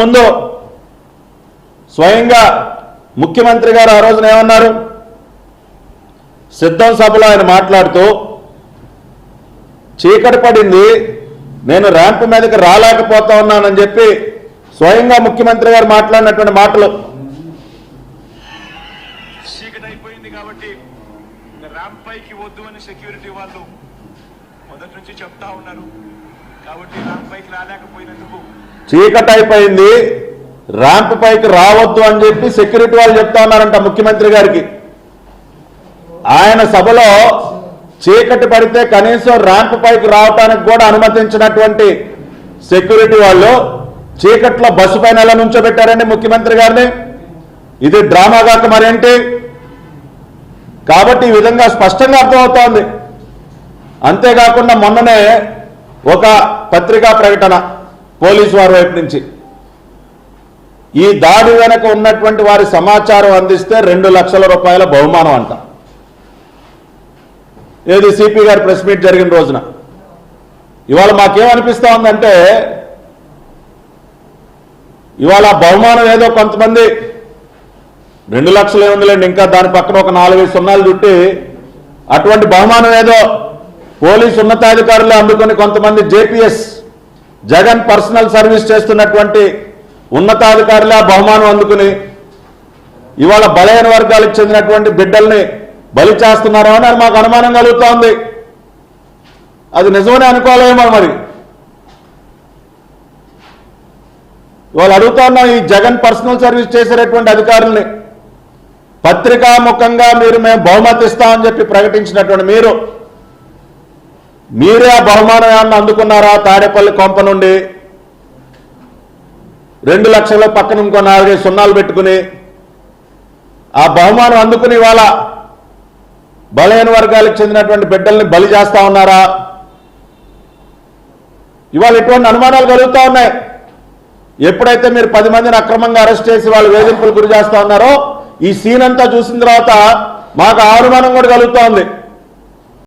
ముందు స్వయంగా ముఖ్యమంత్రి గారు ఆ రోజున ఏమన్నారు? సిద్ధం సభలో ఆయన మాట్లాడుతూ చీకటి పడింది, నేను ర్యాంప్ మీదకి రాలేకపోతా ఉన్నానని చెప్పి స్వయంగా ముఖ్యమంత్రి గారు మాట్లాడినటువంటి మాటలు. చీకటి అయిపోయింది కాబట్టి ర్యాంప్ పైకి వద్దు అని సెక్యూరిటీ వాళ్ళు మొదటి నుంచి చెప్తా ఉన్నారు. కాబట్టి ర్యాంప్ పైకి రాలేకపోయినందుకు చీకటి అయిపోయింది, ర్యాంప్ పైకి రావద్దు అని చెప్పి సెక్యూరిటీ వాళ్ళు చెప్తా ఉన్నారంట ముఖ్యమంత్రి గారికి. ఆయన సభలో చీకటి పడితే కనీసం ర్యాంప్ పైకి రావటానికి కూడా అనుమతించినటువంటి సెక్యూరిటీ వాళ్ళు చీకట్లో బస్సు పైన ఎలా నుంచోబెట్టారండి ముఖ్యమంత్రి గారిని? ఇది డ్రామా కాక మరేంటి? కాబట్టి ఈ విధంగా స్పష్టంగా అర్థమవుతోంది. అంతేకాకుండా మొన్ననే ఒక పత్రికా ప్రకటన పోలీసు వారి వైపు నుంచి ఈ దాడి వెనక ఉన్నటువంటి వారి సమాచారం అందిస్తే 2 లక్షల రూపాయల బహుమానం అంట. ఏది సిపి గారి ప్రెస్ మీట్ జరిగిన రోజున. ఇవాళ మాకేమనిపిస్తూ ఉందంటే ఇవాళ బహుమానం ఏదో కొంతమంది 2 లక్షలు ఏముందిలేండి, ఇంకా దాని పక్కన ఒక 4 సున్నాలు చుట్టి అటువంటి బహుమానం ఏదో పోలీసు ఉన్నతాధికారులు అందుకొని కొంతమంది జేపీఎస్ జగన్ పర్సనల్ సర్వీస్ చేస్తున్నటువంటి ఉన్నతాధికారులు ఆ బహుమానం అందుకుని ఇవాళ బలహీన వర్గాలకు చెందినటువంటి బిడ్డల్ని బలి చేస్తున్నారో అని మాకు అనుమానం కలుగుతోంది. అది నిజమని అనుకోలేమో మరి. ఇవాళ అడుగుతా ఉన్నాం ఈ జగన్ పర్సనల్ సర్వీస్ చేసేటటువంటి అధికారుల్ని, పత్రికాముఖంగా మేము బహుమతి ఇస్తామని చెప్పి ప్రకటించినటువంటి మీరే ఆ బహుమానం ఏమన్నా అందుకున్నారా? తాడేపల్లి కొంప నుండి 2 లక్షల పక్కన ఇంకో 4 సున్నాలు పెట్టుకుని ఆ బహుమానం అందుకుని ఇవాళ బలహీన వర్గాలకు చెందినటువంటి బిడ్డల్ని బలి చేస్తా ఉన్నారా? ఇవాళ ఇటువంటి అనుమానాలు కలుగుతూ ఉన్నాయి. ఎప్పుడైతే మీరు 10 మందిని అక్రమంగా అరెస్ట్ చేసి వాళ్ళు వేధింపులు గురి చేస్తా ఉన్నారో ఈ సీన్ అంతా చూసిన తర్వాత మాకు అనుమానం కూడా కలుగుతూ ఉంది.